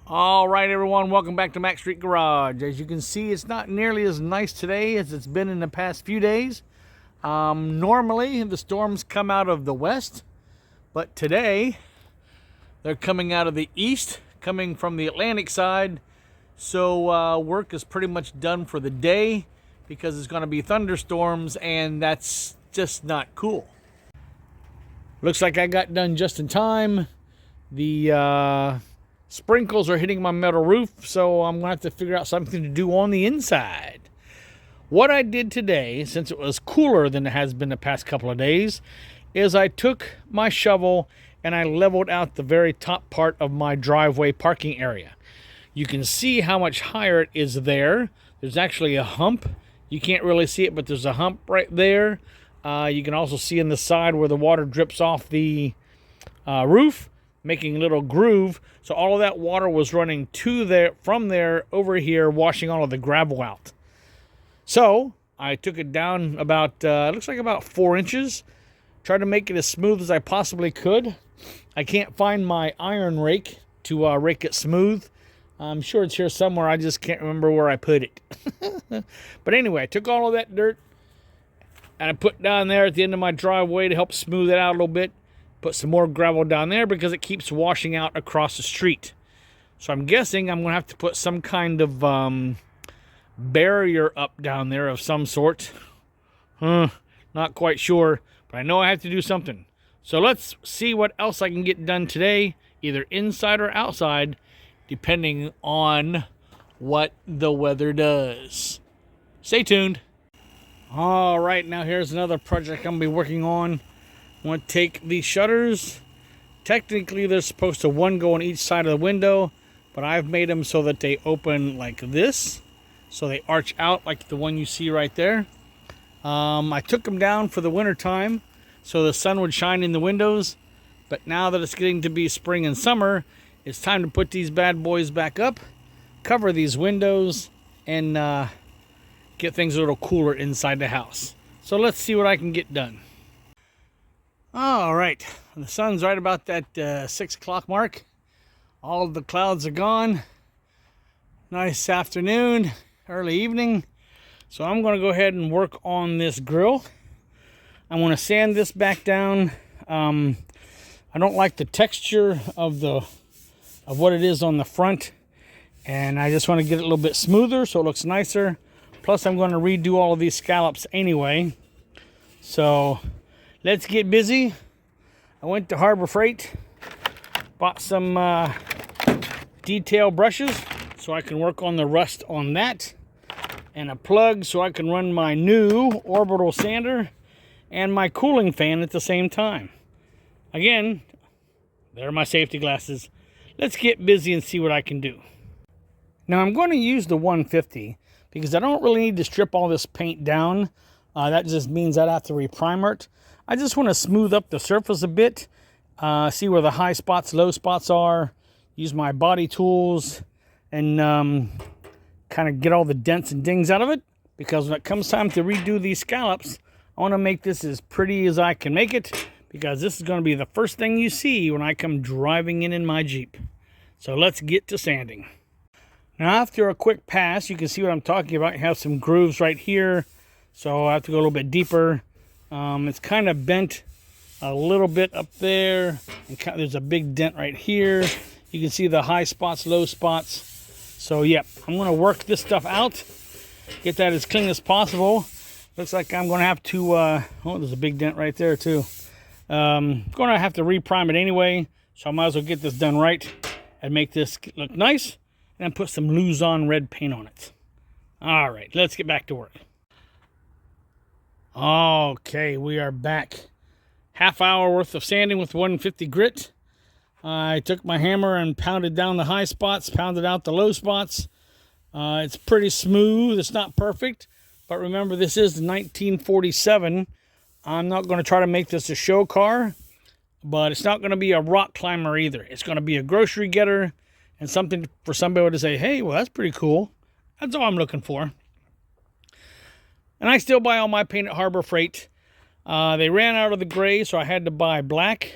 All right, everyone, welcome back to Mac Street Garage. As you can see, it's not nearly as nice today as it's been in the past few days. Normally, the storms come out of the west, but today they're coming out of the east, coming from the Atlantic side. So work is pretty much done for the day because it's going to be thunderstorms, and that's just not cool. Looks like I got done just in time. The sprinkles are hitting my metal roof, so I'm gonna have to figure out something to do on the inside. What I did today, since it was cooler than it has been the past couple of days, is I took my shovel and I leveled out the very top part of my driveway parking area. You can see how much higher it is there. There's actually a hump. You can't really see it, but there's a hump right there. You can also see in the side where the water drips off the roof, making a little groove. So all of that water was running from there over here, washing all of the gravel out. So I took it down about, looks like about 4 inches. Tried to make it as smooth as I possibly could. I can't find my iron rake to rake it smooth. I'm sure it's here somewhere. I just can't remember where I put it. But anyway, I took all of that dirt and I put down there at the end of my driveway to help smooth it out a little bit. Put some more gravel down there because it keeps washing out across the street. So I'm guessing I'm going to have to put some kind of barrier up down there of some sort. Not quite sure, but I know I have to do something. So let's see what else I can get done today, either inside or outside, depending on what the weather does. Stay tuned. All right, now here's another project I'm going to be working on. I want to take these shutters. Technically, they're supposed to one go on each side of the window, but I've made them so that they open like this. So they arch out like the one you see right there. I took them down for the winter time so the sun would shine in the windows. But now that it's getting to be spring and summer, it's time to put these bad boys back up, cover these windows, and get things a little cooler inside the house. So let's see what I can get done. All right, the sun's right about that 6 o'clock mark. All of the clouds are gone. Nice afternoon, early evening. So I'm going to go ahead and work on this grill. I want to sand this back down. I don't like the texture of what it is on the front, and I just want to get it a little bit smoother so it looks nicer. Plus, I'm going to redo all of these scallops anyway. So let's get busy. I went to Harbor Freight, bought some detail brushes so I can work on the rust on that, and a plug so I can run my new orbital sander and my cooling fan at the same time. Again, there are my safety glasses. Let's get busy and see what I can do. Now I'm going to use the 150 because I don't really need to strip all this paint down. That just means I'd have to reprimer it. I just want to smooth up the surface a bit, see where the high spots, low spots are, use my body tools, and kind of get all the dents and dings out of it. Because when it comes time to redo these scallops, I want to make this as pretty as I can make it, because this is going to be the first thing you see when I come driving in my Jeep. So let's get to sanding. Now after a quick pass, you can see what I'm talking about. You have some grooves right here. So I have to go a little bit deeper. It's kind of bent a little bit up there. And there's a big dent right here. You can see the high spots, low spots. So yeah, I'm going to work this stuff out. Get that as clean as possible. Looks like I'm going to have to, oh, there's a big dent right there too. Going to have to reprime it anyway. So I might as well get this done right and make this look nice. And then put some Luzon red paint on it. All right, let's get back to work. Okay, we are back. Half hour worth of sanding with 150 grit. I took my hammer and pounded down the high spots, pounded out the low spots. It's pretty smooth. It's not perfect, but remember, this is the 1947. I'm not going to try to make this a show car, but it's not going to be a rock climber either. It's going to be a grocery getter and something for somebody to say, hey, well, that's pretty cool. That's all I'm looking for. And I still buy all my paint at Harbor Freight. They ran out of the gray, so I had to buy black.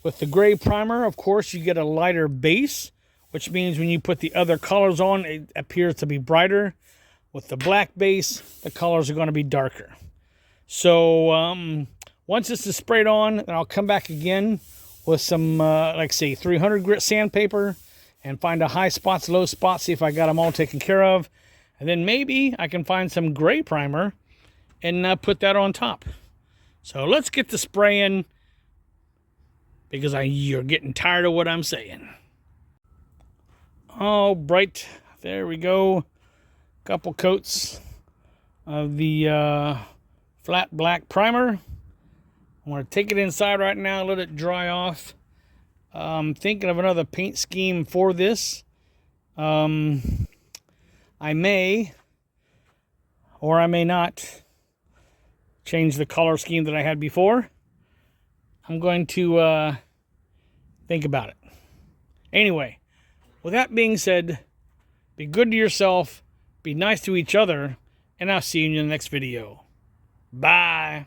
With the gray primer, of course, you get a lighter base, which means when you put the other colors on, it appears to be brighter. With the black base, the colors are going to be darker. So once this is sprayed on, then I'll come back again with some, like say, 300 grit sandpaper and find a high spots, low spots, see if I got them all taken care of. And then maybe I can find some gray primer and put that on top. So let's get the spraying, because you're getting tired of what I'm saying. All right, there we go. Couple coats of the flat black primer. I'm going to take it inside right now, let it dry off. I'm thinking of another paint scheme for this. I may, or I may not, change the color scheme that I had before. I'm going to think about it. Anyway, with that being said, be good to yourself, be nice to each other, and I'll see you in the next video. Bye.